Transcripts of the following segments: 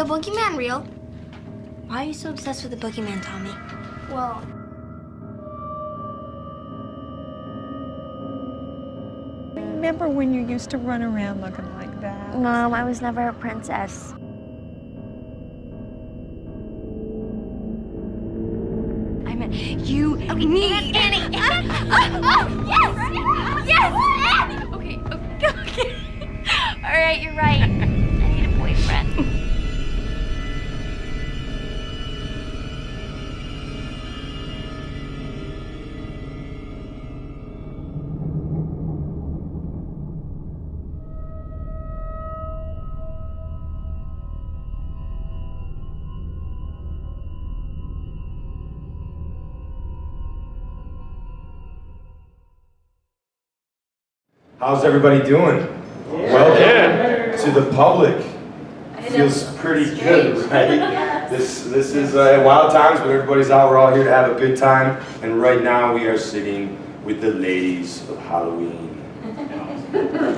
So boogeyman real? Why are you so obsessed with the boogeyman, Tommy? Well, Remember when you used to run around looking like that? Mom, I was never a princess. I meant you need Annie. Yes! Yes! Okay. All right, you're right. I need a boyfriend. How's everybody doing? Welcome to the public. Feels pretty good, right? This is wild times, but everybody's out. We're all here to have a good time. And right now we are sitting with the ladies of Halloween.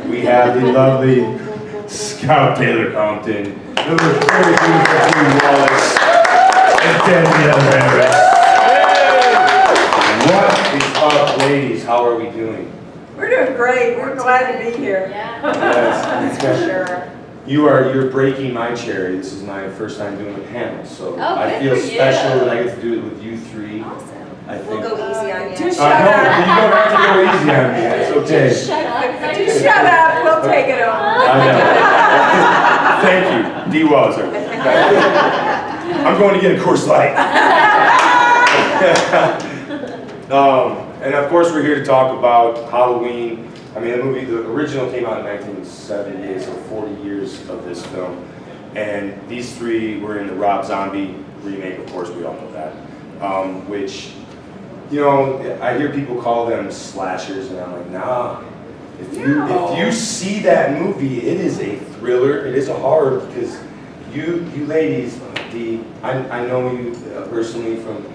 We have the lovely Scout Taylor-Compton, the very beautiful Wallace, and Danielle. What is up, ladies? How are we doing? We're doing great. We're glad to be here. Yes. That's for sure. You're breaking my cherry. This is my first time doing a panel, so I feel special that I get to do it with you three. Awesome. I think. We'll go easy on you. Just shut up. You don't have to go easy on me. It's okay. Just shut up. We'll take it over. I know. Thank you. D. Wallace. I'm going to get a Coors Light. And of course we're here to talk about Halloween. I mean, the original came out in 1978, so 40 years of this film. And these three were in the Rob Zombie remake, of course, we all know that. Which, you know, I hear people call them slashers, and I'm like, nah. If you see that movie, it is a thriller, it is a horror, because you ladies, I know you personally from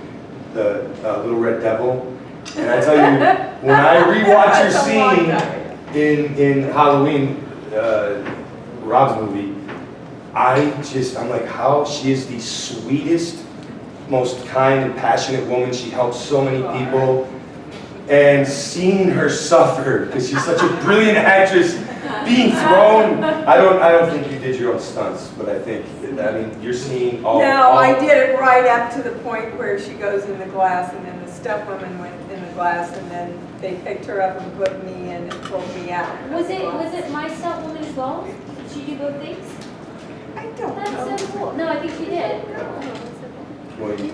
the Little Red Devil. And I tell you, when I rewatch your scene in Halloween, Rob's movie, I'm like, how she is the sweetest, most kind and passionate woman. She helps so many people. And seeing her suffer, because she's such a brilliant actress, being thrown. I don't think you did your own stunts, but I mean, you're seeing all. No, I did it right up to the point where she goes in the glass, and then the stunt woman went in the glass, and then they picked her up and put me in and pulled me out. Was it my stunt woman as well? Did she do both things? I don't know. That's so cool. No, I think she did. Well, I mean,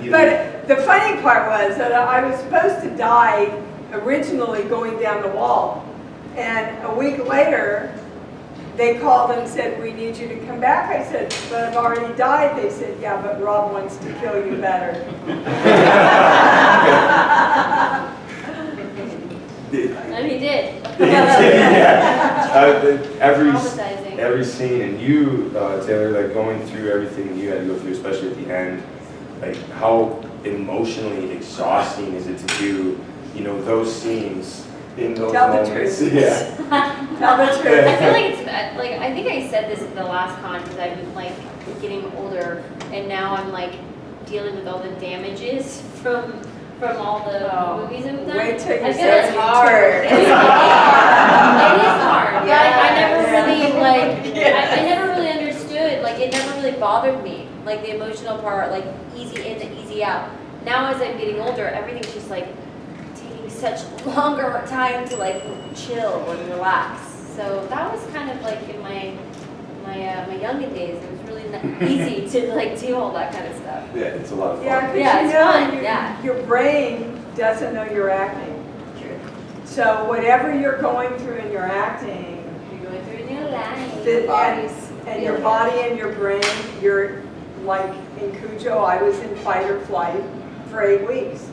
But the funny part was that I was supposed to die originally going down the wall. And a week later, they called and said, we need you to come back. I said, but I've already died. They said, yeah, but Rob wants to kill you better. And he did. Every scene, and you, Taylor, like going through everything you had to go through, especially at the end, like how emotionally exhausting is it to do, you know, those scenes in those moments? Yeah. Tell the truth. I feel like it's like, I think I said this in the last con because I've been like getting older, and now I'm like dealing with all the damages from all the movies I've done. Wait till you I feel it's hard. It is hard. But I never really I never really understood. Like it never really bothered me. Like the emotional part, like easy in and easy out. Now as I'm getting older, everything's just like taking such longer time to like chill and relax. So that was kind of like in my younger days. It was really easy to like do all that kind of stuff. Yeah, it's a lot of fun. Yeah, because you know, your brain doesn't know you're acting. True. So whatever you're going through in your acting, You're going through a new life. and your body and your brain, you're like in Cujo, I was in fight or flight for 8 weeks.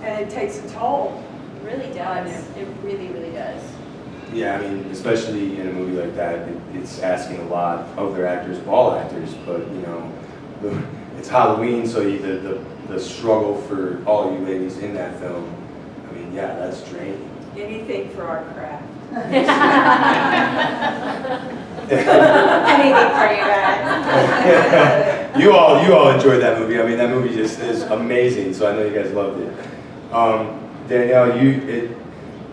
And it takes a toll. It really does. It really, really does. Yeah, I mean, especially in a movie like that, it's asking a lot of their actors, of all actors, but you know, it's Halloween, so the struggle for all you ladies in that film, I mean, yeah, that's draining. Anything for our craft. Anything for you guys. You all enjoyed that movie. I mean, that movie just is amazing. So I know you guys loved it. Danielle,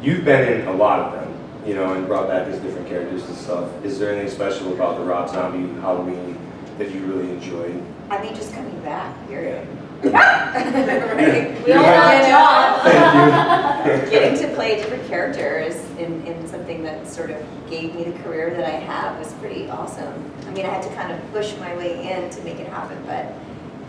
you've been in a lot of them, you know, and brought back these different characters and stuff. Is there anything special about the Rob Zombie Halloween that you really enjoyed? I mean, just coming back, period. Right. We all have jobs. Thank you. Getting to play different characters in something that sort of gave me the career that I have was pretty awesome. I mean, I had to kind of push my way in to make it happen, but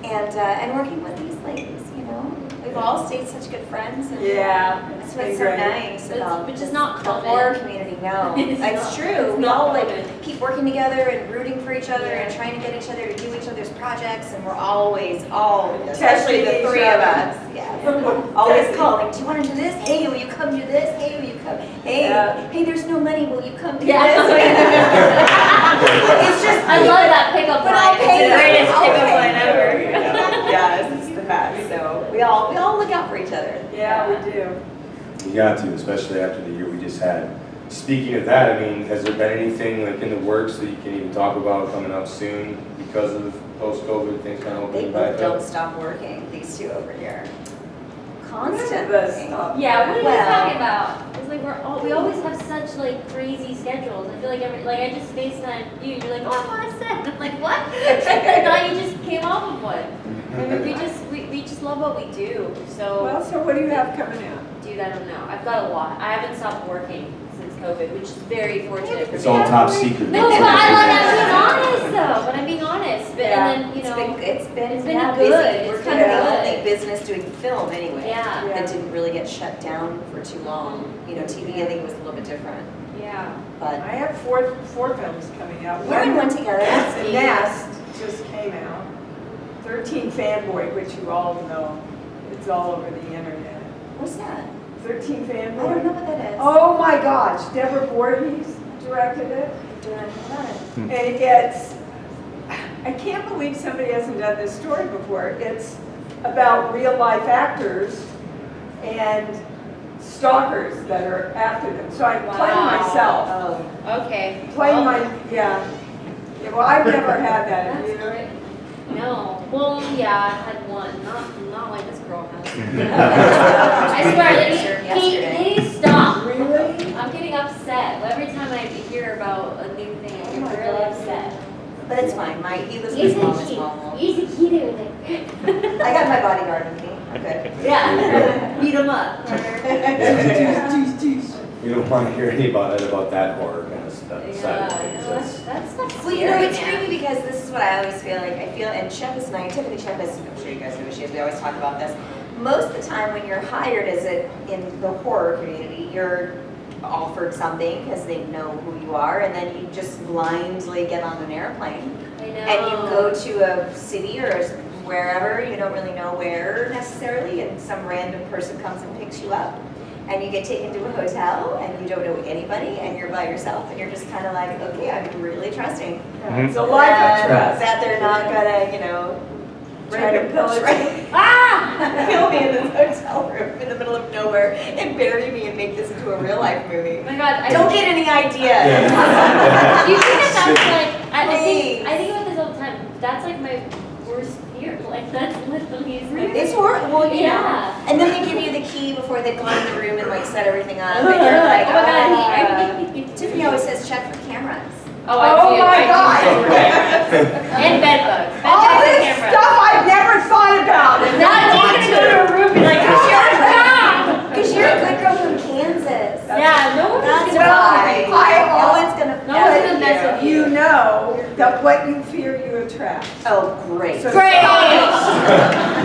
and working with these ladies, you know, we've all stayed such good friends. And Yeah. that's what's so nice about Which is not the common. horror community. No, It's it's not- true. it's We not all like common. keep working together and rooting for each other and trying to get each other to do each other's projects, and we're always especially the Testing three each of other. us. Yeah, always calling. Do you want to do this? Hey, will you come do this? Hey, will you come? Hey, Yeah. hey, there's no money. Will you come do Yeah. this? It's just I love that pickup But line. I'll pay It's the you. greatest I'll pickup pay line you. ever. Yes, it's the best. So we all look out for each other. Yeah, we do. You got to, especially after the year we just had. Speaking of that, I mean, has there been anything like in the works that you can even talk about coming up soon because of post-COVID things kind of They opening both back don't up? stop working. These two over here, Let's constantly. stop. Yeah, what are you Well- talking about? It's like we always have such like crazy schedules. I feel like I just FaceTime you and you're like, oh, I'm on a set. I'm like, what? I thought you just came off of one. I mean, we just love what we do. So, Well, so what do you have coming out? dude, I don't know. I've got a lot. I haven't stopped working since COVID, which is very fortunate for It's me. all top secret. No, but I'm being honest though. But I'm being honest. But Yeah. and then you know, It's been it's been yeah, good. busy. It's We're been kind of the good. only business doing film anyway. Yeah. Yeah. That didn't really get shut down for too long. You know, TV I think was a little bit different, yeah. but I have four films coming out. we're in one together. The Nest just came out. 13 Fanboy, which you all know. It's all over the internet. What's that? 13 I don't know Fanboy. what that is. Oh my gosh, Deborah Voorhees directed it. Do not know about it. And it's, I can't believe somebody hasn't done this story before. It's about real life actors and stalkers that are after them. So I played Wow. myself. Oh, Okay. Played Well, my, yeah. Yeah, well, I've never had that. Have That's you? great. No. Well, yeah, I had one. Not like this girl has. I swear, they stop. Really? I'm getting upset. Every time I hear about a new thing, I get really upset. but it's fine. He lives with He's his mom. a His kid. mom will. He's a kid over there. I got my bodyguard with me. I'm good. Yeah. Beat him up. We don't want to hear any about that horror kind of stuff. side of things. Yeah, that's not Well, you know, it's scary, man. creepy because this is what I always feel like. I feel, and Shep is nice. Tiffany Shep is, I'm sure you guys know who she is. We always talk about this. Most of the time when you're hired as in the horror community, you're offered something because they know who you are, and then you just blindly get on an airplane. I know. And you go to a city or wherever, you don't really know where necessarily, and some random person comes and picks you up. And you get taken to a hotel, and you don't know anybody, and you're by yourself, and you're just kind of like, okay, I'm really trusting It's a life of trust. that they're not gonna, you know, try to Pillage. kill me in this hotel room in the middle of nowhere and bury me and make this into a real life movie. Oh my God. Don't get any ideas. Do you think that that's like, I Please. think about this all the time. That's like my worst fear. Like, that's literally It's horrible. Well, you Yeah. know. And then they give you the key before they've gone in the room and like set everything up. And you're like, Oh my God. Tiffany always says check for cameras. Oh, I Oh do. my I do. God. And bed bugs. Bed All bugs and this cameras. stuff I've never thought about. And Now I you're want gonna go to a room and be like, Because you're a good girl from Kansas. yeah, no one's That's gonna why. I- No one's gonna. No one's gonna mess with You know that what you fear you attract. Oh, great. So Great.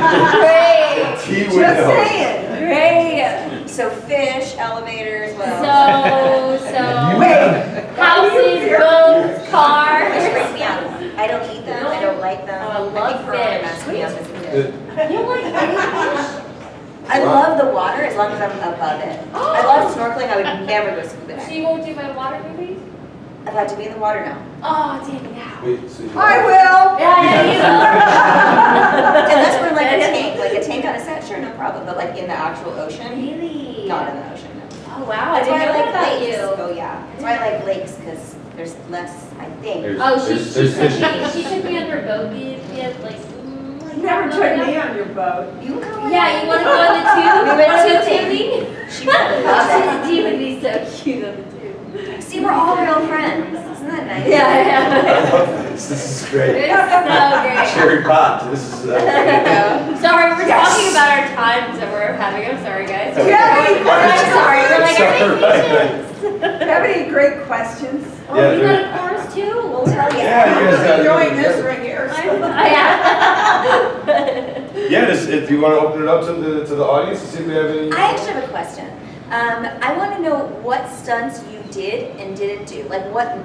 Great. He would Just know. saying. Great. So fish, elevators, what else? So. Wait. Houses, boats, Fish cars. freak me out. I don't eat them. I don't like them. Oh, I love think Corona fish. messed me up as a kid. You don't like any fish? I love the water as long as I'm above it. I love snorkeling. I would never go scuba So diving. you won't do my water movies? I've had to be in the water now. Oh, damn it now. Wait, so you- I will. Yeah, Unless we're like a tank on a set, sure, no problem. But like in the actual ocean, Really? not in the ocean. No. Oh, wow. I That's didn't why I know like that about lakes. you. Oh yeah. That's why I like lakes because there's less, I think. Oh, she there's took me on her boat. We had like. You never took me on your boat. You can come with Yeah, me. you want to go on the tube? We went Wanna go tubing. tubing? She would love The it. tube would be so cute on the tube. See, we're all real friends. Isn't that nice? Yeah, I yeah. love this. This is great. It's so great. Cherry pop. This is. Sorry, we're Yes. talking about our times that we're having. I'm sorry, guys. Yeah. I'm sorry. We're like, Sorry. our vacations. Do you have any great questions? Oh, Yeah, you there- got a chorus too? We'll tell you. Yeah, you guys got Enjoying this right here. Yeah, if you want to open it up to the audience and see if we have any. I actually have a question. I want to know what stunts you did and didn't do. Like what,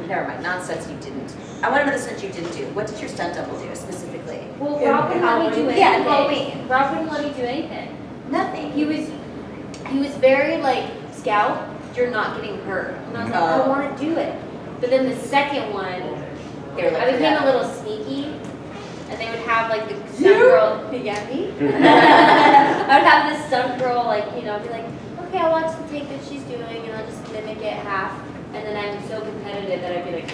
never mind, not stunts you didn't. I want to know the stunts you didn't do. What did your stunt double do specifically? Well, In Rob wouldn't let me do Halloween. anything. Yeah, in Halloween. Rob wouldn't let me do anything. Nothing. He was very like, Scout, you're not getting hurt. And I was like, I Oh. want to do it. But then the second one, They were like, I became yeah. a little sneaky, and they would have like the stunt You? girl, yeah, me. I would have this stunt girl, like, you know, be like, okay, I'll watch the take that she's doing, and I'll just mimic it half. And then I'm so competitive that I'd be like,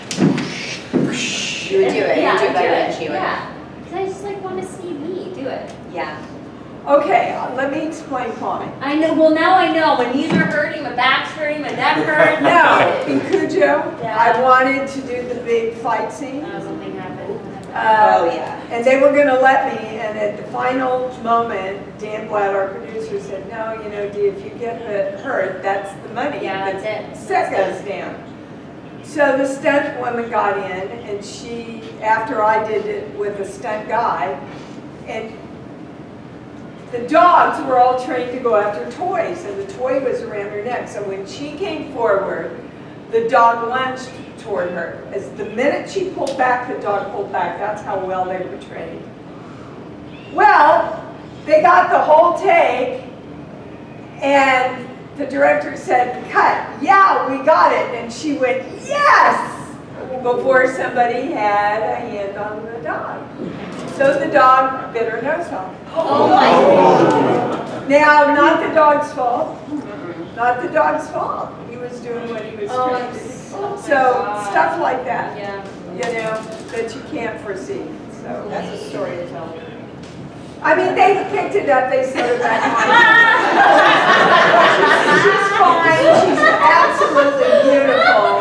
You would do it. Yeah, you would do I'd it better do than it. she would. Yeah, because I just like want to see me do it. Yeah. Okay, let me explain why. I know. Well, now I know. My knees are hurting, my back's hurting, my neck hurts. No, in Cujo, Yeah. I wanted to do the big fight scene. Something happened. Oh, yeah. And they were gonna let me, and at the final moment, Dan Blatt, our producer, said, no, you know, Dee, if you get hurt, that's the money. Yeah, The that's it. set goes down. So the stunt woman got in, and she, after I did it with a stunt guy, and the dogs were all trained to go after toys, and the toy was around her neck. So when she came forward, the dog lunged toward her. As the minute she pulled back, the dog pulled back. That's how well they were trained. Well, they got the whole take, and the director said, cut. Yeah, we got it. And she went, yes, before somebody had a hand on the dog. So the dog bit her nose off. Oh my God. Now, not the dog's fault. Not the dog's fault. He was doing what he was Oh, trained I'm to do. so, oh my So God. stuff like that, Yeah. you know, that you can't foresee. So that's a story to tell. I mean, they picked it up, they sort of back on. She's fine, she's absolutely beautiful,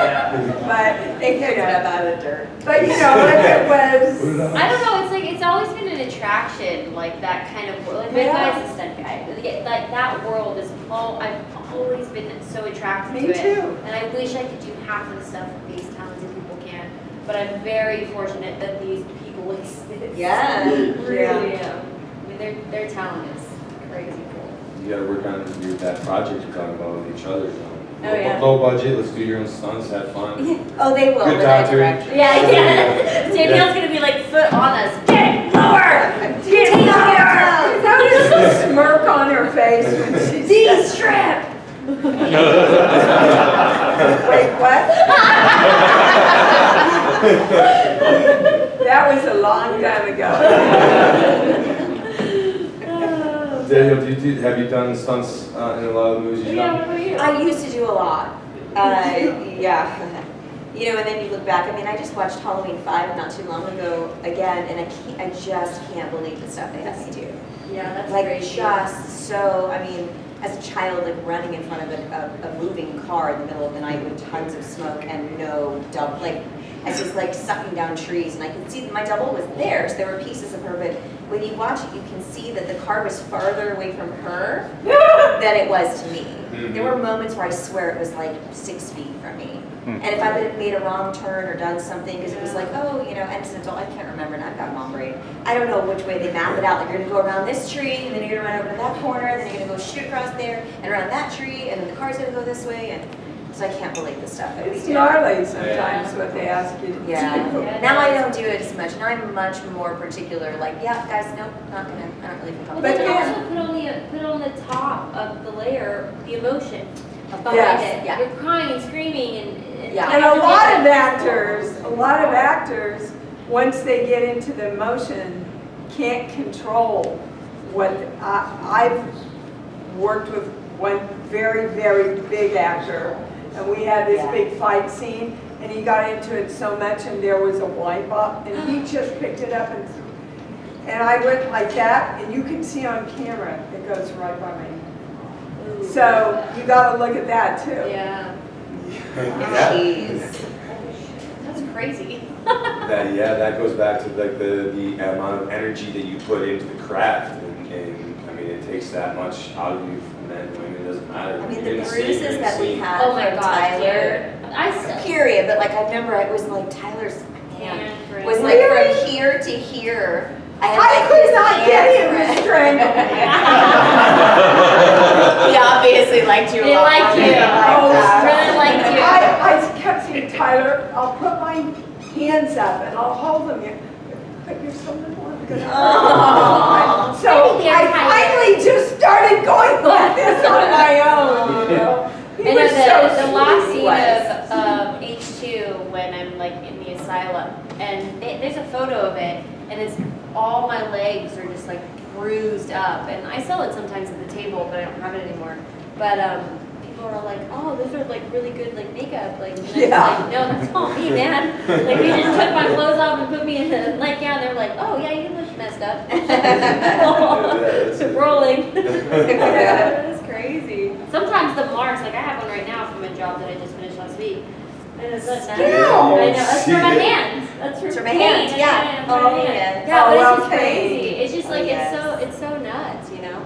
but They picked it up out of the dirt. But you know, if it was, I don't know. It's like it's always been an attraction, like that kind of world. Like my Yeah. guy's a stunt guy. Like that world is all. I've always been so attracted Me to it. too. And I wish I could do half of the stuff that these talented people can. But I'm very fortunate that these people exist. Yeah. Really am. I mean, their talent is crazy cool. You gotta work on that project you're talking about with each other. You know. Oh, yeah. Low budget, let's do your own stunts, have fun. Oh, they will. Good but I doctor. direct. Yeah. Danielle's gonna be like foot on us. Get lower. Get Take off your lower. clothes. notice the smirk on her face when she said, strip. wait, what? That was a long time ago. Danielle, have you done stunts in a lot of the movies you've Yeah, done? what about you? I used to do a lot. Yeah. You know, and then you look back. I mean, I just watched Halloween 5 not too long ago again, and I just can't believe the stuff they had me do. Yeah, that's Like crazy. just so. I mean, as a child, like running in front of a moving car in the middle of the night with tons of smoke and no double, like I was like sucking down trees, and I could see my double was there, so there were pieces of her. But when you watch it, you can see that the car was farther away from her than it was to me. There were moments where I swear it was like 6 feet from me. And if I would have made a wrong turn or done something, because it was like, oh, you know, and as an adult, I can't remember, and I've got mom brain. I don't know which way they map it out. Like, you're going to go around this tree, and then you're going to run over to that corner, then you're going to go shoot across there, and around that tree, and then the car's going to go this way. And so I can't believe the stuff that we It's do. gnarly sometimes what they ask you to do. Yeah. Now I don't do it as much. Now I'm much more particular. Like, yeah, guys, nope, not going to. I don't really feel But comfortable. then But you also put on the top of the layer the emotion behind Yes. it. Yeah. You're crying and screaming and Yeah. And a lot of actors, once they get into the emotion, can't control what, I've worked with one very, very big actor, and we had this Yeah. big fight scene, and he got into it so much, and there was a wipe up, and he just picked it up, and I went like that, and you can see on camera, it goes right by my hand. So you gotta look at that too. Yeah. Jeez. That's crazy. That goes back to like the amount of energy that you put into the craft, and I mean it takes that much out of you, men, women, it doesn't matter. I mean, You're the gonna see it, you're bruises gonna that we see it. had Oh my from gosh, Tyler, dude. I still. period, but like I remember it was like Tyler's hand Handprint. was like Really? from here to here. I like, could his not get him handprint. to strangle me. He obviously liked you a They lot. liked more you. than I Oh, liked really liked you. I kept saying, Tyler, I'll put my hands up and I'll hold them. But you're so little, I'm gonna Aw. So Maybe they're I tired. finally just started going like this on my own, you know? He I know was so the last sweet. scene of H2 when I'm like in the asylum, and there's a photo of it, and it's all my legs are just like bruised up, and I sell it sometimes at the table, but I don't have it anymore. But people are like, oh, those are like really good like makeup, like, and Yeah. I'm like, no, that's all me, man. Like they just took my clothes off and put me in the nightgown. They're like, oh yeah, you look messed up. that's it. Rolling. Yeah. That's crazy. Sometimes the marks, like I have one right now from a job that I just finished last week. And it's like, Still? I know, that's for my hands. That's for For my pain. hands, yeah. For my Oh, hands. yeah. Yeah, Oh, but it's just okay. crazy. It's just Oh, like, yes. it's so nuts, you know?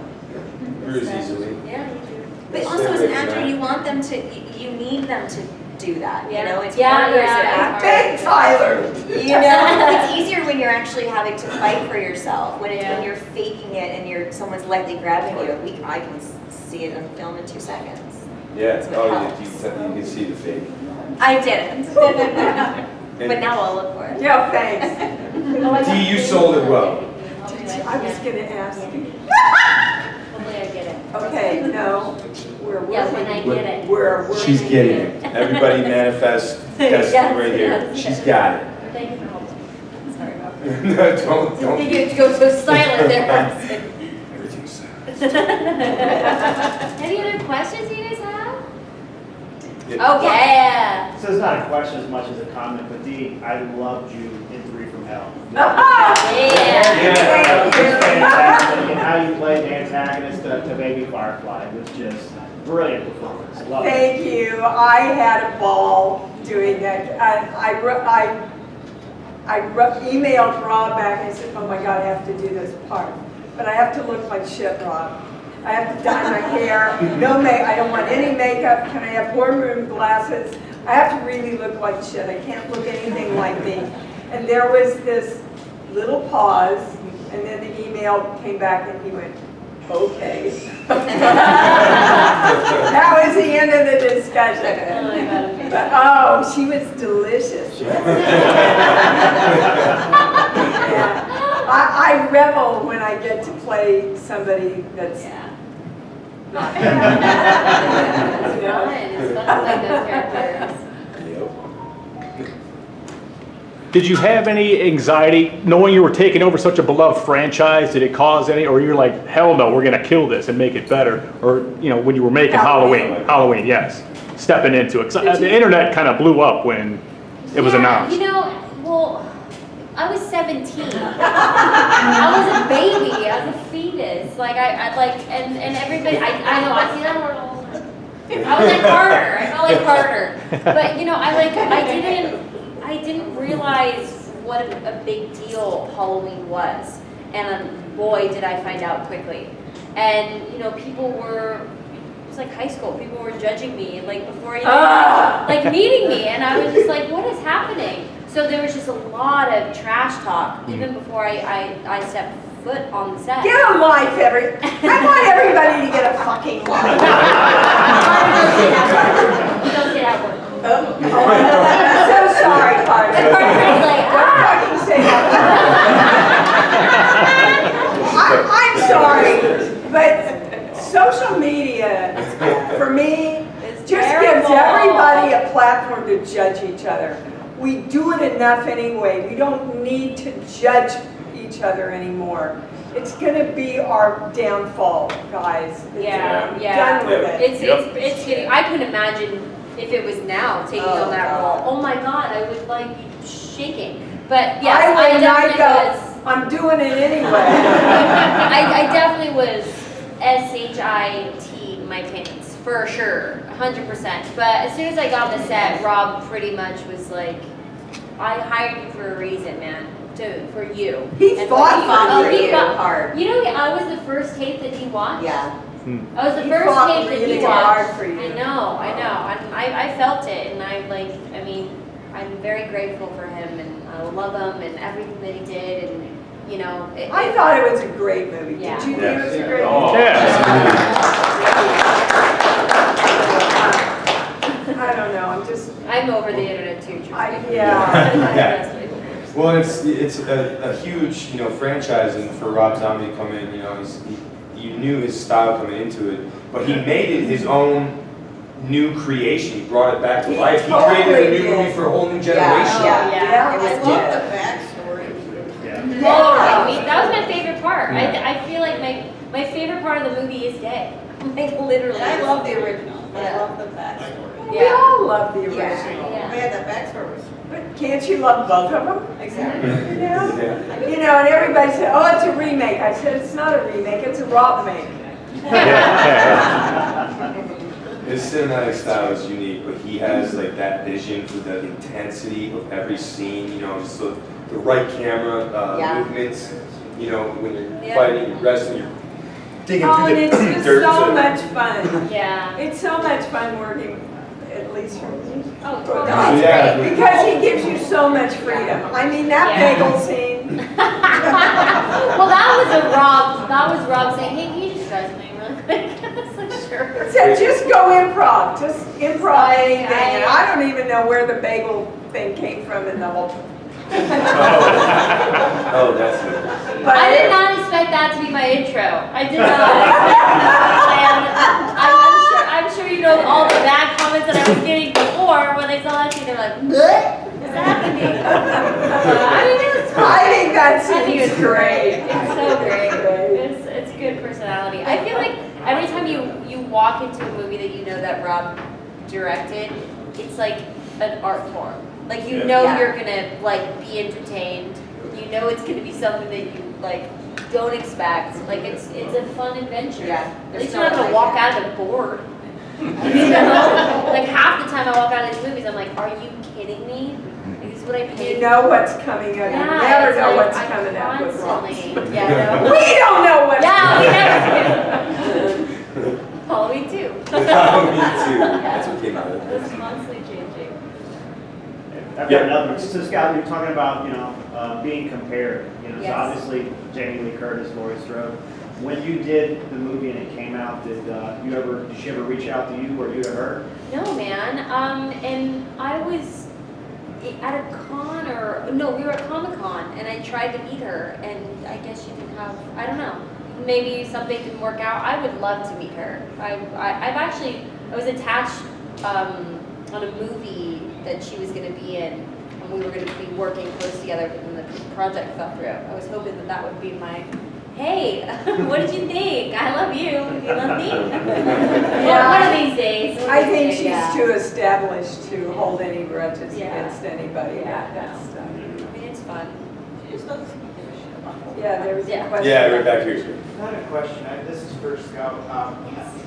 Bruise easily. Yeah, you do. But also as an actor, you want them to, you need them to do that, you Yeah. know? It's Yeah, harder as an yeah. actor. Big Tyler. You know, it's easier when you're actually having to fight for yourself. When Yeah. when you're faking it and someone's lightly grabbing you, I can see it on film in 2 seconds. Yeah, That's what oh, helps. you can see the fake. I didn't. But now I'll look for it. Yeah, thanks. Oh, I got Dee, you it. sold it well. I was gonna ask you. Hopefully I get it. Okay, no, we're Yeah, when I working. get it. We're working. She's getting it. Everybody manifest, test Yes, right here. yes. She's got it. Thank you for helping. Sorry about that. No, don't. Did you go so silent there? Everything's set. Any other questions you guys have? Yeah. Oh, yeah. So it's not a question as much as a comment, but Dee, I loved you in 3 from Hell. Yeah. Thank you. Fantastic, and how you played the antagonist to Baby Firefly was just brilliant performance. Love it. Thank you. I had a ball doing that. I emailed Rob back and I said, oh my God, I have to do this part. But I have to look like shit, Rob. I have to dye my hair. No I don't want any makeup. Can I have hormone glasses? I have to really look like shit. I can't look anything like me. And there was this little pause, and then the email came back and he went, okay. That was the end of the discussion. Oh my God. But oh, she was delicious. Yeah. I revel when I get to play somebody that's Yeah. not. It's fun. It's fun to play those characters. Yep. Did you have any anxiety knowing you were taking over such a beloved franchise? Did it cause any, or you're like, hell no, we're gonna kill this and make it better? Or, you know, when you were making Halloween, yes, stepping into it. 'Cause the internet kind of blew up when it was Yeah, announced. You know, well, I was 17. I was a baby. I was a fetus. Like I like, and everybody. I know. I see that word all the time. I was like Carter. I felt like Carter. But you know, I didn't realize what a big deal Halloween was, and boy, did I find out quickly. And you know, people were. It was like high school. People were judging me like before even like meeting me, and I was just like, what is happening? So there was just a lot of trash talk even before I stepped foot on the set. Get a life, I want everybody to get a fucking life. Don't get out work. I'm so sorry, Carter. And Carter's like, Don't fucking say that. I'm sorry, but social media, for me, It's just terrible. gives everybody a platform to judge each other. We do it enough anyway. We don't need to judge each other anymore. It's gonna be our downfall, guys. Yeah, I'm yeah. done with it. It's getting. I couldn't imagine if it was now taking Oh, on that God. role. Oh my God, I would like be shaking. But yes, I I would not definitely go, was. I'm doing it anyway. I definitely was SHIT my pants for sure, 100%. But as soon as I got on the set, Rob pretty much was like, "I hired you for a reason, man. For you." He And fought for he you fought- hard. You know, I was the first tape that he watched. Yeah. I was the He first fought tape that really he hard watched. for you. I know. I felt it, and I mean, I'm very grateful for him, and I love him and everything that he did, and you know. I thought it was a great movie. Yeah. Did you think it was a great Oh. movie? Yes. I don't know, I'm just, I'm over the internet too. trust me. yeah. Well, it's a huge, you know, franchise, and for Rob Zombie to come in, you know, you knew his style coming into it, but he made it his own new creation. He brought it back to He life. He totally created a new did. movie for a whole new Yeah, generation. yeah. Yeah. It was I love good. the backstory. Yeah. Totally. That was my favorite part. Yeah. I feel like my favorite part of the movie is gay. Like literally. And I love the original, but I Yeah. love the backstory. We all love the Yeah. original. Yeah. Man, the backstory was But can't you love both of them? exactly. You know? Yeah. You know, and everybody said, oh, it's a remake. I said, it's not a remake, it's a Rob make. His cinematic style is unique, but he has like that vision for the intensity of every scene. You know, just the right camera Yeah. movements. You know, when you're Yeah. fighting, you're wrestling, you're digging Oh, through and the it's just dirt. so to- much fun. Yeah. It's so much fun working, at least for me. Oh, For totally. God. Yeah. Because he gives you so much freedom. I mean, that Yeah. bagel scene. Well, that was Rob saying, "Hey, can you just try something really quick?" I was like, "Sure." Said, just go improv, just improv anything. And I- I don't even know where the bagel thing came from in the whole. Oh, that's it. But I did not expect that to be my intro. I did not expect that. I'm sure you know all the bad comments that I was getting before when they saw that scene. They're like, "What is happening?" I mean, it was fun. I think that I think scene's it's great. It's so great. It's good personality. I feel like every time you walk into a movie that you know that Rob directed, it's like an art form. Like you know Yeah. you're gonna like be entertained. You know it's gonna be something that you like don't expect. Like it's a fun adventure. Yeah, At there's least no you're not gonna like walk it. out of it bored. You know? Like half the time I walk out of these movies, I'm like, are you kidding me? Like, this is what I paid You know what's coming up. You never it's know like, what's I coming up with Rob. constantly- Yeah, no. We don't know what's Yeah, we coming never do. Halloween too. Me too. That's what came out of it. It's constantly changing. I've Yeah. got another one. So Scott, you're talking about, you know, being compared. You know, Yes. so obviously Jamie Lee Curtis, Laurie Strode. When you did the movie and it came out, did she ever reach out to you or you to her? No, man. And I was at a con we were at Comic-Con and I tried to meet her and I guess she didn't have, I don't know, maybe something didn't work out. I would love to meet her. I was attached on a movie that she was going to be in and we were going to be working close together when the project fell through. I was hoping that would be my, hey, what did you think? I love you. You love me? One of these days. I think she's yeah. too established to hold any grudges Yeah. against anybody Yeah, about that no. stuff. I mean, it's fun. She just doesn't give a shit about the Yeah, there was a Yeah. question. Yeah, right back here, sir. Not a question, this is for Scout.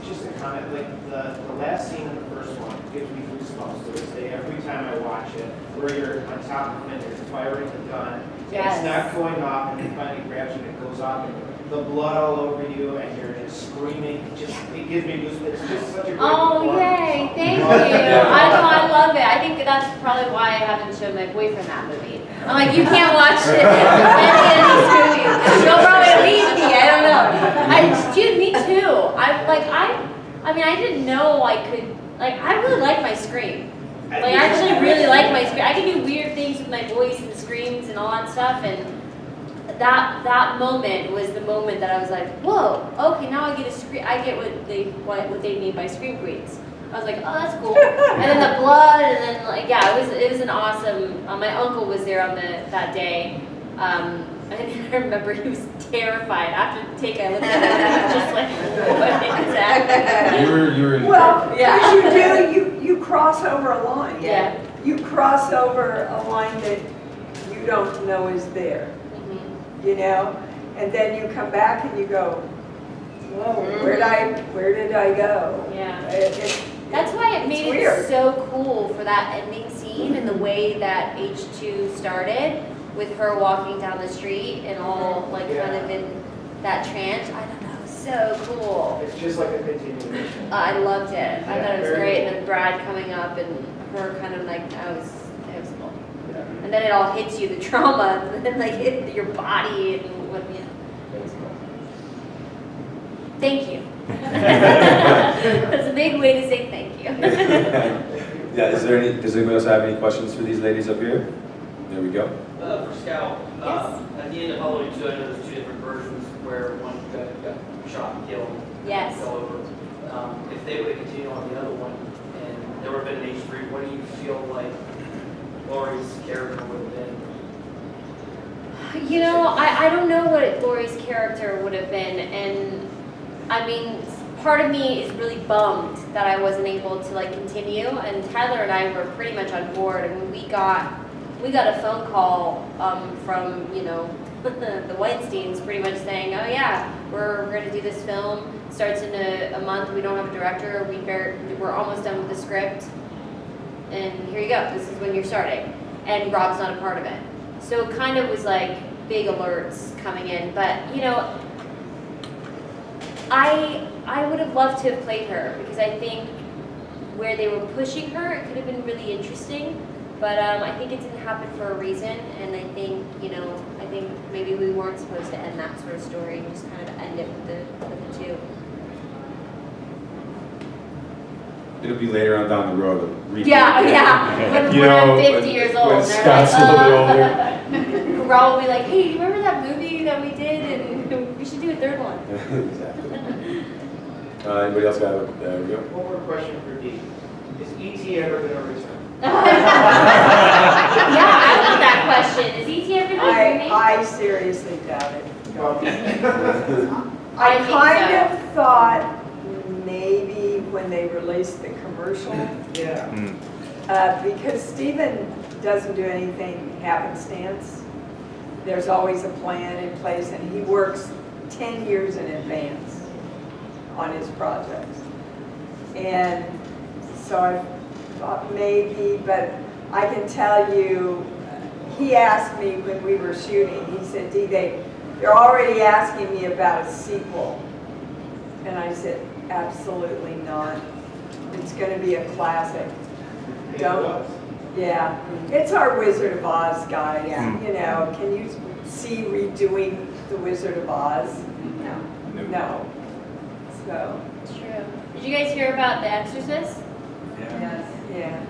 Just a comment, like the last scene in the first one gives me goosebumps to this day. Every time I watch it, where you're on top of it, you're firing the gun. Yes. It's not going off, and it finally grabs you and it goes off, and the blood all over you, and you're just screaming. It gives me goosebumps. It's just such a great Oh, performance. yay, thank you. Oh, yeah. I know, I love it. I think that's probably why I haven't shown my boyfriend that movie. I'm like, you can't watch it any of these movies. You'll probably leave me, I don't know. Dude, me too. I mean, I didn't know I could, like, I really like my scream. Like, I actually really like my scream. I can do weird things with my voice and screams and all that stuff, and that moment was the moment that I was like, whoa, okay, now I get a scream. I get what they mean by scream queens. I was like, oh, that's cool. And then the blood, and then like, yeah, it was an awesome. My uncle was there on that day. And I remember he was terrified after the take. I looked at him and I was just like, what exactly? You were in Well, Yeah. as you do, you cross over a line. Yeah. You cross over a line that you don't know is there, you know? And then you come back and you go, whoa, where did I go? Yeah. It- That's why it it's made weird. it so cool for that ending scene and the way that H2 started with her walking down the street and all like kind of in that trance. I thought that was so cool. It's just like a continuation. I loved it. I thought it was very great. cool. And then Brad coming up and her kind of like, it was cool. Yeah. And then it all hits you, the trauma, and then like hit your body and what, you know, it was cool. Thank you. That's a big way to say thank you. Yeah, does anybody else have any questions for these ladies up here? There we go. For Scout, Yes. at the end of Halloween 2, I know there's two different versions where one got shot and killed. Yes. Fell over. If they would have continued on the other one and there would have been an H3, what do you feel like Laurie's character would have been? You know, I don't know what Laurie's character would have been, and I mean, part of me is really bummed that I wasn't able to like continue, and Tyler and I were pretty much on board, and we got a phone call from, you know, the Weinsteins pretty much saying, oh yeah, we're going to do this film, it starts in a month, we don't have a director, we're almost done with the script, and here you go, this is when you're starting, and Rob's not a part of it. So it kind of was like big alerts coming in, but you know, I would have loved to have played her because I think where they were pushing her, it could have been really interesting. But I think it didn't happen for a reason, and I think, you know, maybe we weren't supposed to end that sort of story and just kind of end it with the two. It'll be later on down the road. Yeah. When You I'm know, 50 years old, when and they're Scott's like, a little older. Rob will be like, hey, you remember that movie that we did, and we should do a third one. Exactly. Anybody else got it? There we go. One more question for Dee. Is E.T. ever going to return? Yeah, I love that question. Is E.T. ever going to be remade? I seriously doubt it. I I think kind so. of thought maybe when they released the commercial, Yeah. because Steven doesn't do anything happenstance. There's always a plan in place, and he works 10 years in advance on his projects. And so I thought maybe, but I can tell you, he asked me when we were shooting, he said, Dee, they're already asking me about a sequel. And I said, absolutely not. It's going to be a classic. Don't. Yeah, it's our Wizard of Oz, guys. Yeah. You know, can you see redoing the Wizard of Oz? No. So, It's true. Did you guys hear about The Exorcist? yeah.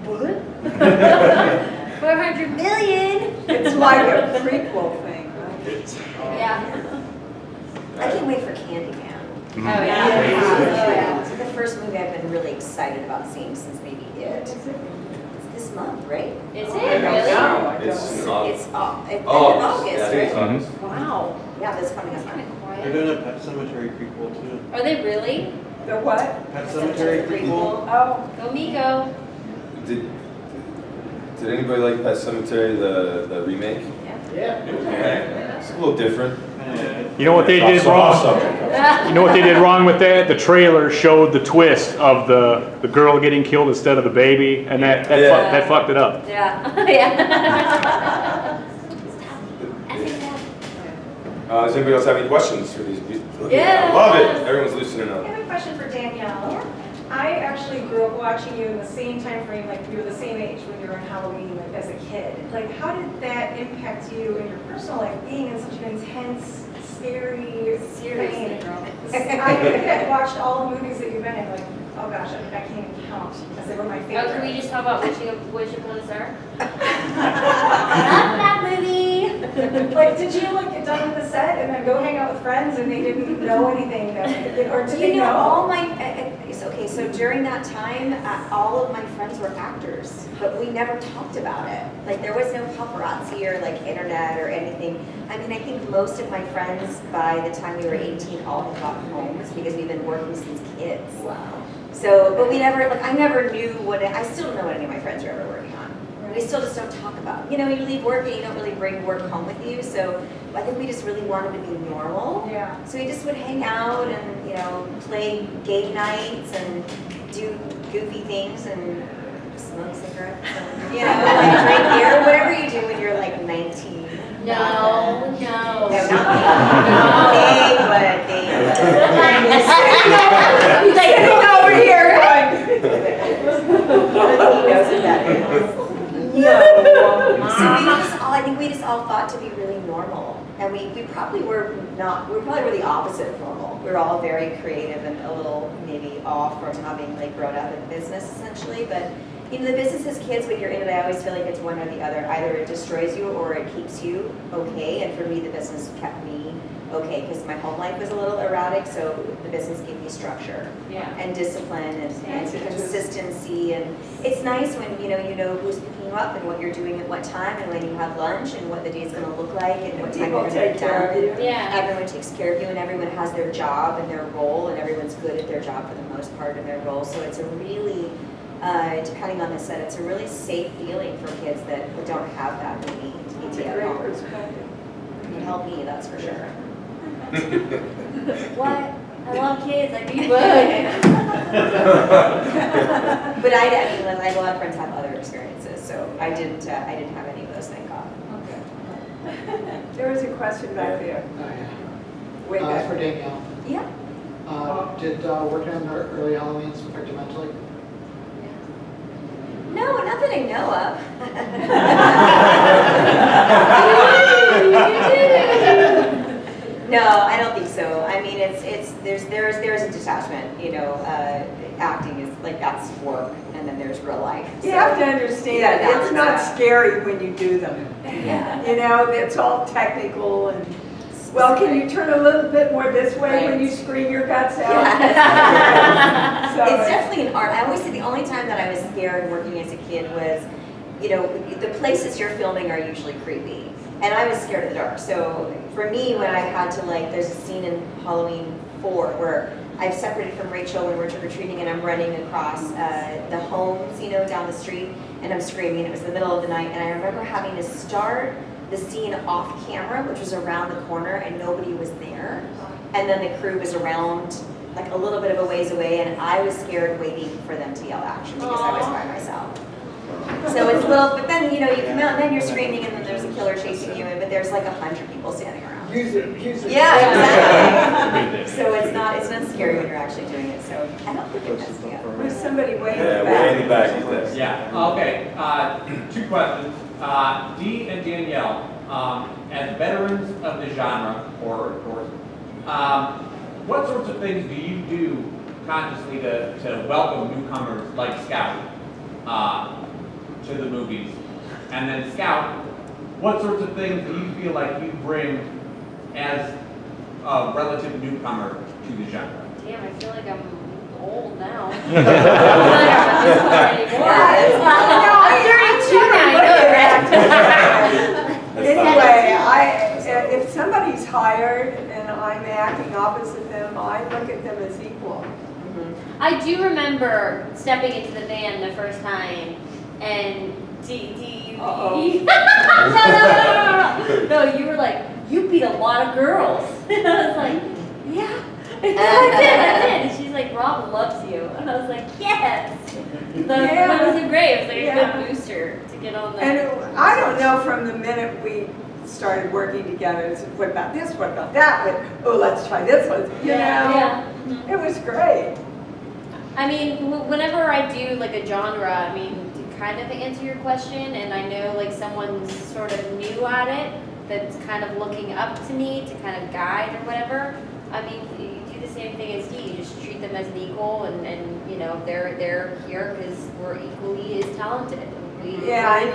400 million! It's like a prequel thing, right? Yeah. I can't wait for Candyman. Oh, yeah. It's the first movie I've been really excited about seeing since maybe It. It's this month, right? Is it I don't really? know. It's It's August, Yeah, I think it's right? August. Wow. Yeah, that's coming That's up. kind of They're quiet. doing a Pet Cemetery prequel too. Are they really? The what? Pet Cemetery prequel. Oh, Go Miko. Did anybody like Pet Cemetery, the remake? Yeah. It's a little different. You know what they did Off wrong? subject. You know what they did wrong with that? The trailer showed the twist of the girl getting killed instead of the baby, and that fucked it up. Yeah. Yeah. Does anybody else have any questions for these people? Yeah. I love it. Everyone's loosening I up. have a question for Danielle. I actually grew up watching you in the same time frame, like you were the same age when you were on Halloween, like as a kid. Like, how did that impact you in your personal life, being in such an intense, scary, Seriously, girl. I had watched all the movies that you've been in, like, oh gosh, I can't even count, because they were my favorite. Oh, can we just talk about which one is our? Love that movie. Like, did you like get done with the set and then go hang out with friends and they didn't know anything that, or did Do they you know know? all my, okay, so during that time, all of my friends were actors, but we never talked about it. Like there was no paparazzi or like internet or anything. I mean, I think most of my friends by the time we were 18 all had gotten homes because we've been working since kids. Wow. So, but we never, like I never knew I still don't know what any of my friends are ever working on. We still just don't talk about it. You know, you leave work and you don't really bring work home with you, so I think we just really wanted to be normal. Yeah. So we just would hang out and, you know, play game nights and do goofy things and smoke cigarettes and, you know, like drink beer, whatever you do when you're like 19. No. No, not me. They would. He's like, sitting over here going. He knows what that is. No. So I think we just all thought to be really normal. And we probably were not, we probably were the opposite of normal. We were all very creative and a little maybe off from having like grown up in business essentially. But you know, the business as kids, when you're in it, I always feel like it's one or the other. Either it destroys you or it keeps you okay. And for me, the business kept me okay because my home life was a little erratic. So the business gave me structure and discipline and consistency. And it's nice when you know who's picking you up and what you're doing at what time and when you have lunch and what the day's going to look like and what time you're going to get done. Yeah. Everyone takes care of you and everyone has their job and their role and everyone's good at their job for the most part in their role. So it's a really depending on the set, it's a really safe feeling for kids that don't have that maybe It's a at great home. perspective. It helped me, that's for sure. What? I love kids, I do good. But I mean, like a lot of friends have other experiences, so I didn't have any of those, thank God. There was a question back there. Way For back. Danielle. Yeah. Did working on the early Halloweens affect you mentally? No, not that I know of. No, I don't think so. I mean, there's a detachment. You know, acting is like that's work, and then there's real life. You have to understand, it's not scary when you do them. Yeah. You know, it's all technical and, well, can you turn a little bit more this way when you scream your guts out? Yeah. So It's definitely an art. I always say the only time that I was scared working as a kid was, you know, the places you're filming are usually creepy. And I was scared of the dark. So for me, when I had to there's a scene in Halloween 4 where I've separated from Rachel when we're trick-or-treating and I'm running across the homes, you know, down the street and I'm screaming. It was the middle of the night and I remember having to start the scene off camera, which was around the corner and nobody was there. And then the crew was around like a little bit of a ways away and I was scared waiting for them to yell action because I was by myself. So it's a little, but then, you know, you come out and then you're screaming and then there's a killer chasing you but there's like 100 people standing around. use it. Yeah, exactly. So it's not scary when you're actually doing it, so I don't think it messed me up. There's somebody way in Yeah, the way in the back. back is this. Yeah, okay, 2 questions. Dee and Danielle, as veterans of the genre, horror of course, what sorts of things do you do consciously to welcome newcomers like Scout to the movies? And then Scout, what sorts of things do you feel like you bring as a relative newcomer to the genre? Damn, I feel like I'm old now. I'm Anyway, if somebody's hired and I'm acting opposite them, I look at them as equal. I do remember stepping into the van the first time and no, you were like, you beat a lot of girls. And I was like, yeah, I did. And she's like, Rob loves you. And I was like, yes. That was great. It was like a good booster to get on the. And I don't know from the minute we started working together, it's what about this, what about that, but oh, let's try this one, you know? It was great. I mean, whenever I do like a genre, I mean, to kind of answer your question, and I know like someone's sort of new at it, that's kind of looking up to me to kind of guide or whatever, I mean, you do the same thing as Dee. You just treat them as an equal, and you know, they're here because we're equally as talented. We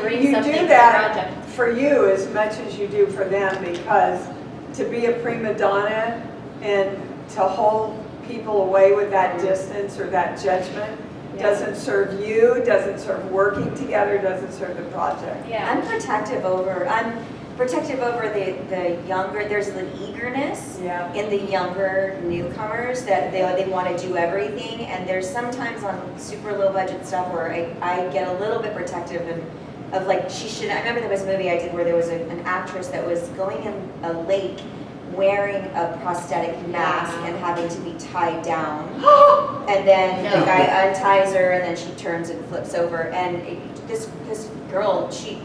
bring you something do to the that project. for you as much as you do for them, because to be a prima donna and to hold people away with that distance or that judgment. Doesn't serve you, doesn't serve working together, doesn't serve the project. Yeah. I'm protective over the younger, there's an eagerness Yeah. in the younger newcomers that they want to do everything, and there's sometimes on super low budget stuff where I get a little bit protective of like, I remember there was a movie I did where there was an actress that was going in a lake wearing a prosthetic mask and having to be tied down. And then the guy unties her and then she turns and flips over. And this girl, she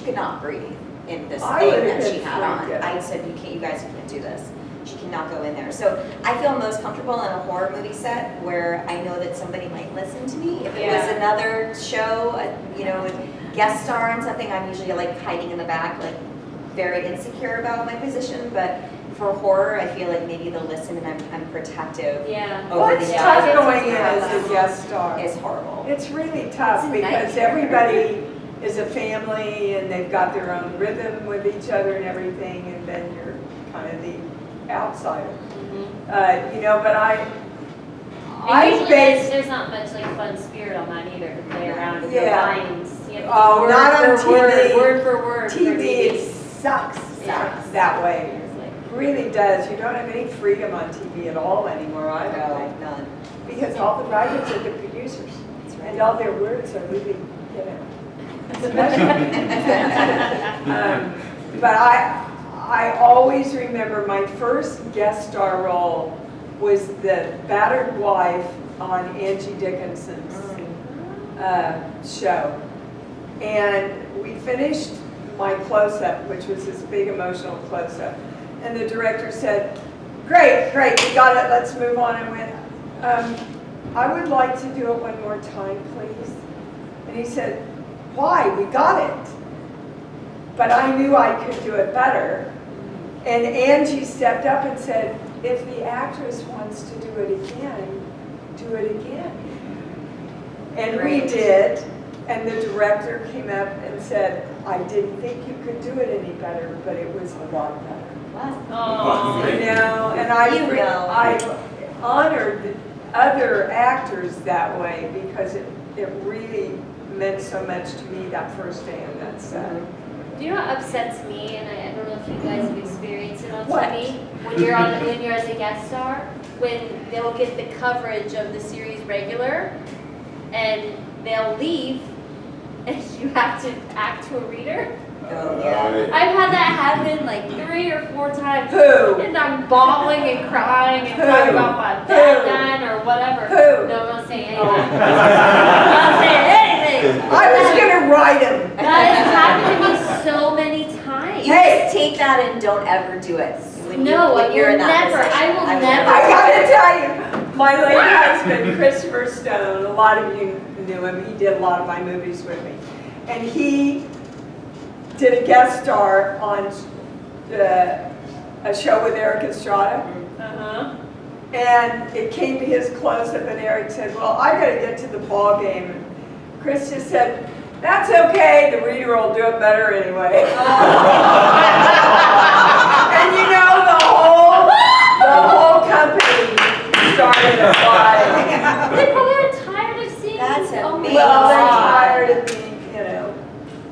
could not breathe in this I thing would've that been she had on. freaked out. I said, you guys can't do this. She cannot go in there. So I feel most comfortable in a horror movie set where I know that somebody might listen to me. If it was another show, with guest star on something, I'm usually like hiding in the back, like very insecure about my position. But for horror, I feel like maybe they'll listen and I'm protective. Yeah. Over It's the tough young. going in as a guest star. It's horrible. It's really tough It's a because nightmare. everybody is a family and they've got their own rhythm with each other and everything, and then you're kind of the outsider. But I Usually there's not much like fun spirit on that either to play around with your lines. You have to Oh, word not on for TV. word for word. for TV sucks Yeah. that way. It really does. You don't have any freedom on TV at all anymore, I don't think. None. Because all the writers are the producers. And all their words are really, but I always remember my first guest star role was the battered wife on Angie Dickinson's show. And we finished my close-up, which was this big emotional close-up. And the director said, great, we got it, let's move on. And went, I would like to do it one more time, please. And he said, why? We got it. But I knew I could do it better. And Angie stepped up and said, if the actress wants to do it again, do it again. And we did. And the director came up and said, I didn't think you could do it any better, but it was a lot better. Oh. And I honored other actors that way because it really meant so much to me that first day on that set. Do you know what upsets me, and I don't know if you guys have experienced it on What? TV, when you're as a guest star, when they'll get the coverage of the series regular, and they'll leave, and you have to act to a reader? Oh, yeah. I've had that happen like 3 or 4 times. Who? And I'm bawling and crying and talking about my Batman or whatever. Who? No, I'm not saying anything. I'm not saying anything. I was going to write him. That has happened to me so many times. You just take that and don't ever do it. When you're in that never. position. I will never. I gotta tell you, my late husband, Christopher Stone, a lot of you knew him, he did a lot of my movies with me. And he did a guest star on a show with Eric Estrada. And it came to his close-up and Eric said, well, I gotta get to the ball game. And Chris just said, that's okay, the reader will do it better anyway. And the whole company started applauding. They probably are tired of seeing That's these amazing. Well, they're tired of being,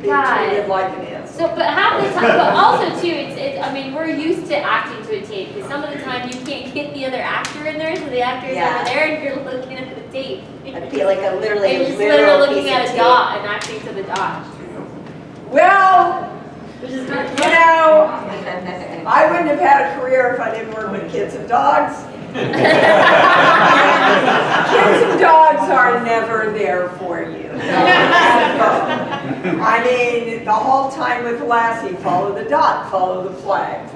being God. treated like an ant. So, but half the time, but also too, I mean, we're used to acting to a tape because some of the time you can't get the other actor in there, so the actor's over there and you're looking at the tape. I feel like And you're just literal literally looking piece at of a tape. dot and acting to the dot. Well, Which is not I wouldn't have had a career if I didn't work with kids and dogs. Kids and dogs are never there for you. I mean, the whole time with Lassie, follow the dot, follow the flag,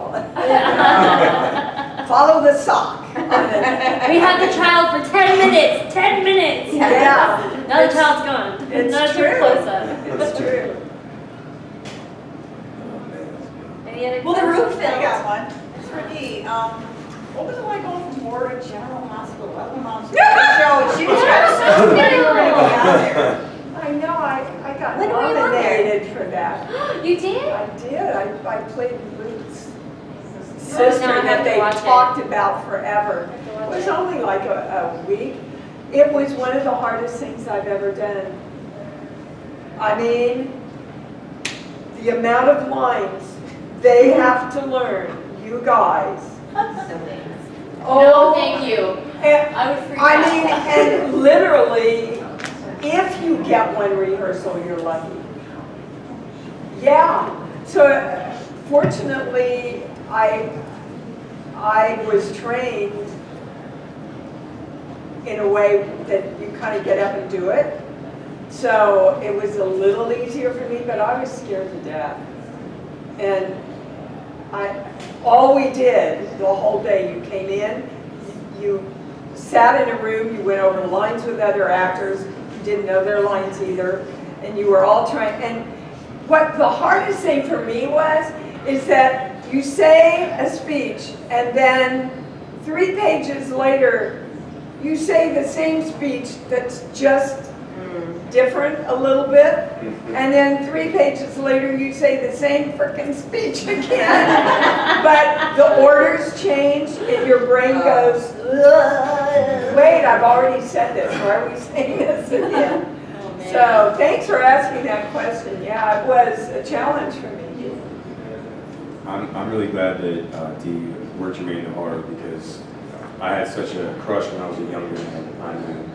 follow the sock. We had the child for 10 minutes. 10 minutes. Yeah. Now the child's gone. It's Not true. too close up. It's true. Any other Well, the room I filled. got one. It's for Dee. What was it like going from Ward to General Hospital? That was mom's show. She was so ready to go out there. I know, I got When were you on there? nominated for that. You did? I did. I played Luke's now I sister have that to they watch it. talked about forever. It was only like a week. It was one of the hardest things I've ever done. I mean, the amount of lines they have to learn, you guys. No, thank you. And, I would freak I out. mean, and literally, if you get one rehearsal, you're lucky. Yeah. So fortunately, I was trained in a way that you kind of get up and do it. So it was a little easier for me, but I was scared to death. And all we did the whole day, you came in, you sat in a room, you went over lines with other actors, you didn't know their lines either, and you were all trying. And what the hardest thing for me is that you say a speech, and then 3 pages later, you say the same speech that's just different a little bit, and then 3 pages later you say the same frickin' speech again, but the orders change and your brain goes, wait, I've already said this, why are we saying this again? So thanks for asking that question. Yeah, it was a challenge for me. I'm really glad that Dee worked your way into horror because I had such a crush when I was a younger man on him.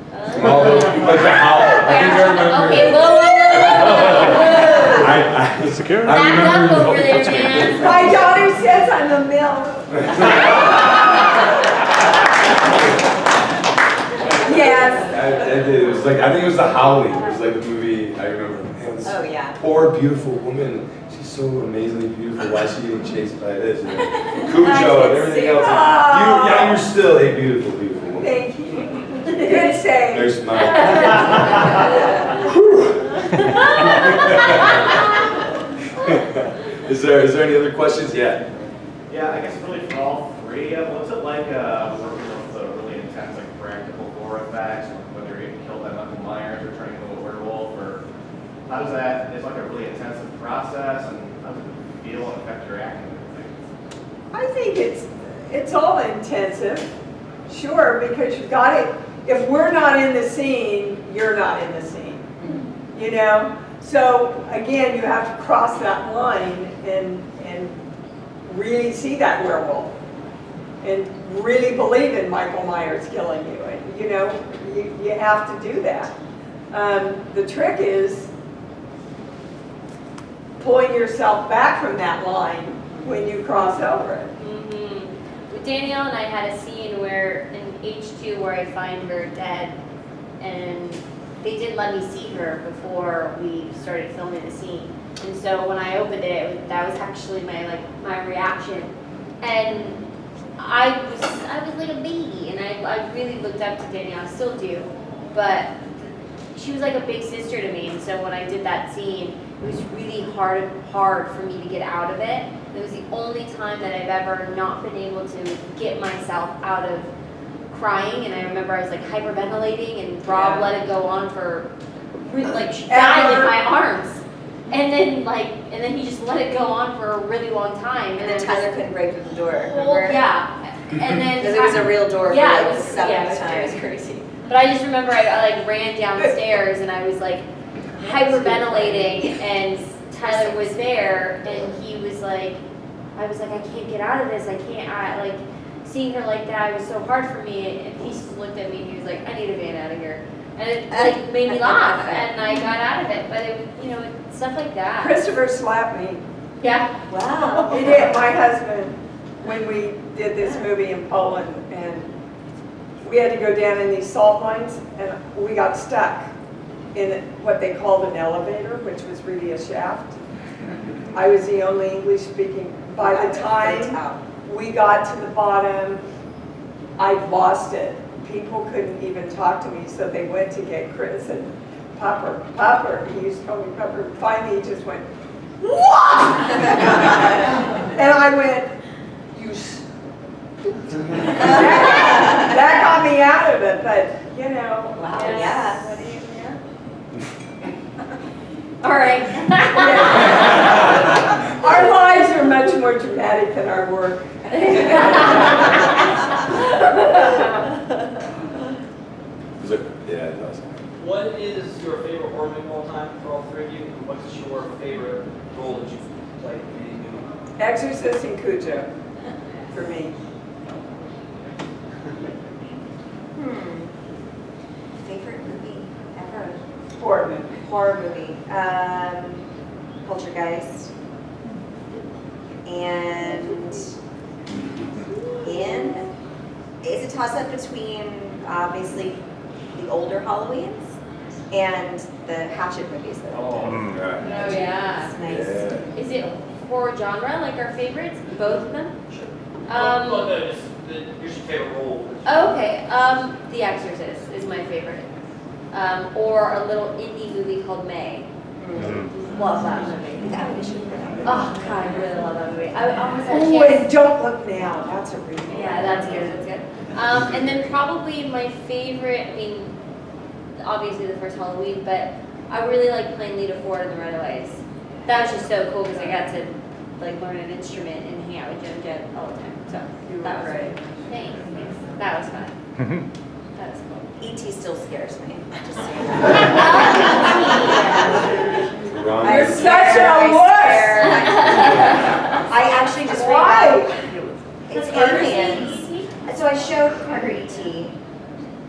All those, like the howl. I think I remember. Okay, whoa. I remember Back up over there, man. My daughter says I'm a MILF. Yes. It was like, I think it was The Howling. It was like the movie, I remember. Man, this poor, beautiful woman. She's so amazingly beautiful. Why is she getting chased by this? You know, Cujo and everything else. You're still a beautiful, beautiful woman. Thank you. Good save. There's my... Is there any other questions? Yeah. Yeah, I guess really for all three, what's it like working with the really intense, like practical gore effects, whether you're getting killed by Michael Myers or turning into a werewolf, or how does that? It's like a really intensive process, and how does it feel and affect your acting? I think it's all intensive, sure, because you've got it. If we're not in the scene, you're not in the scene, you know? So again, you have to cross that line and really see that werewolf and really believe in Michael Myers killing you. And you know, you have to do that. The trick is pulling yourself back from that line when you cross over it. Danielle and I had a scene where in H2 where I find her dead, and they didn't let me see her before we started filming the scene. And so when I opened it, that was actually my reaction. And I was like a baby, and I really looked up to Danielle. I still do, but she was like a big sister to me. And so when I did that scene, it was really hard for me to get out of it. It was the only time that I've ever not been able to get myself out of crying. And I remember I was like hyperventilating, and Rob let it go on for like she died in my arms. And then he just let it go on for a really long time. And then Tyler couldn't break through the door. Well, yeah. And then because it was a real door for yeah, like it was, the 7th time. It was crazy. But I just remember I like ran downstairs and I was like hyperventilating, and Tyler was there, and he was like, I was like, I can't get out of this. Like seeing her like that, it was so hard for me. And he just looked at me and he was like, I need a van out of here. And it like made me laugh, and I got out of it. But it was, you know, stuff like that. Christopher slapped me. Yeah. Wow. He did. My husband, when we did this movie in Poland, and we had to go down in these salt mines, and we got stuck in what they called an elevator, which was really a shaft. I was the only English speaking. By the time we got to the bottom, I lost it. People couldn't even talk to me, so they went to get Chris and Pupper, he used to call me Pupper. Finally, he just went, what? And I went, you that got me out of it, but you know. Wow, yes. yeah. What do you, All right. Our lives are much more dramatic than our work. Yeah, it does. What is your favorite horror movie of all time for all three of you? And what's your favorite role that you've played in any movie? Exorcist and Cujo, for me. Favorite movie ever? Horror movie. Horror movie. Poltergeist. And it's a toss-up between obviously the older Halloweens and the Hatchet movies that are Oh yeah. It's nice. Yeah. Is it horror genre, like our favorites? Both of them? Well, no, just here's your favorite role. Okay, The Exorcist is my favorite. Or a little indie movie called May. Love that movie. Oh God, I really love that movie. I almost had a Oh, chance. and Don't Look Now, that's a really good Yeah, that's good, that's good. And then probably my favorite, I mean, obviously the first Halloween, but I really like playing Lita Ford in The Runaways. That was just so cool because I got to like learn an instrument and hang out with Joan Jett all the time. So that was great. Thanks. That was fun. That was cool. E.T. still scares me. Just saying. Ron, You're such a wuss. I actually just Why? It's aliens. So I showed Carter E.T.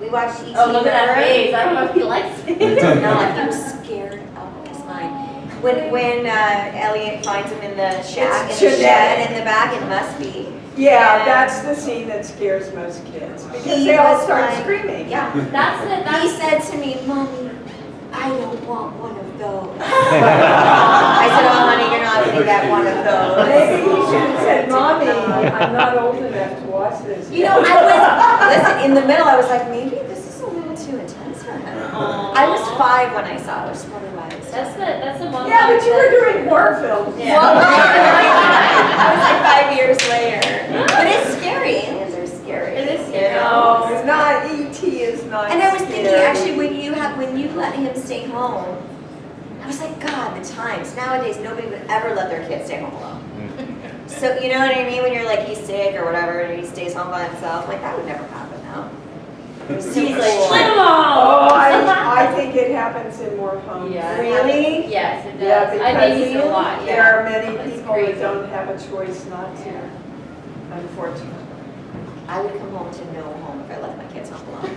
We watched E.T. Oh, look at that remember? face. I don't know if he likes it. No, I'm scared out of his mind. When Elliot finds him in the shack, It's in the genetic. shed in the back, it must be. Yeah, And that's the scene that scares most kids because he they all was start like- screaming. Yeah. He said to me, "Mommy, I don't want one of those." I said, "Oh, honey, you're not going to get one of those." Maybe you should have said, "Mommy, I'm not old enough to watch this." You know, listen, in the middle, I was like, maybe this is a little too intense for him. I was 5 when I saw it, which is probably why I was That's the one. Yeah, but you were doing horror films. Yeah. Well, I was like 5 years later. But it's scary. Aliens are scary. It is scary. No, it's not. E.T. is not. And I was thinking, scary. actually, when you let him stay home, I was like, God, the times. Nowadays, nobody would ever let their kid stay home alone. So, you know what I mean? When you're like, he's sick or whatever, and he stays home by himself, like, that would never happen now. It was so He's like, cool. "Let him Oh, alone." I think it happens in more homes. Yeah. Really? Yes, it does. Yeah, I because think it's a lot. there Yeah. are many That's people crazy. that don't have a choice not to, unfortunately. I would come home to no home if I left my kids home alone.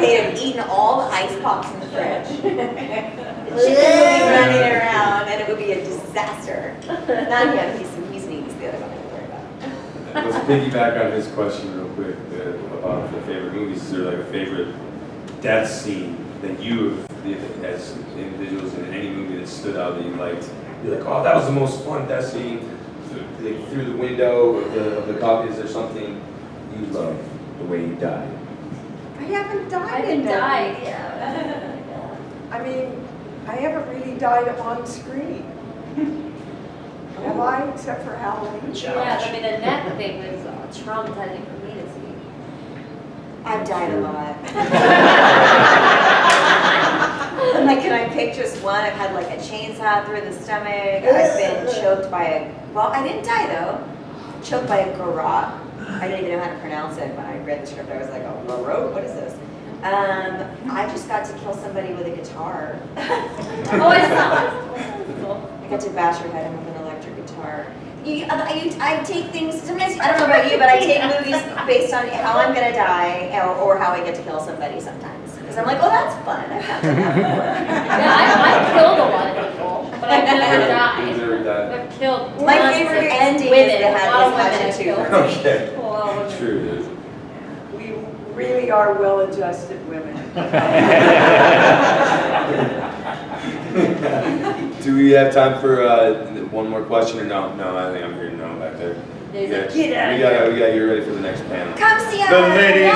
They had eaten all the ice pops in the fridge. The chicken would be running around, and it would be a disaster. Not him. He's neat. He's the other one I don't worry about. let's piggyback on his question real quick about the favorite movies. Is there like a favorite death scene that you have, as individuals in any movie that stood out that you liked? You're like, oh, that was the most fun death scene. Like, through the window of the copy. Is there something you love the way you died? I haven't died I haven't in that died. movie. Yeah. I mean, I haven't really died on screen. Have I, except for Halloween? Yeah, I mean the neck thing was traumatizing for me to see. I've died a lot. I'm like, can I pick just one? I've had like a chainsaw through the stomach. I've been choked by well, I didn't die though. Choked by a garrote. I didn't even know how to pronounce it when I read the script. I was like, oh, garrote? What is this? I just got to kill somebody with a guitar. Oh, I saw. I got to bash her head in with an electric guitar. I take things, sometimes, I don't know about you, but I take movies based on how I'm going to die or how I get to kill somebody sometimes. Because I'm like, oh, that's fun. I've done that before. Yeah, I've killed a lot of people, but I've never You've died. never died. I've killed My tons favorite of ending women. is the A lot of women Hatchet I've killed. Okay. A lot of women. True it is. We really are well-adjusted women. Do we have time for one more question or no? No, I think I'm hearing no back there. There's a We gotta get ready for the next panel. Come see us. The ladies.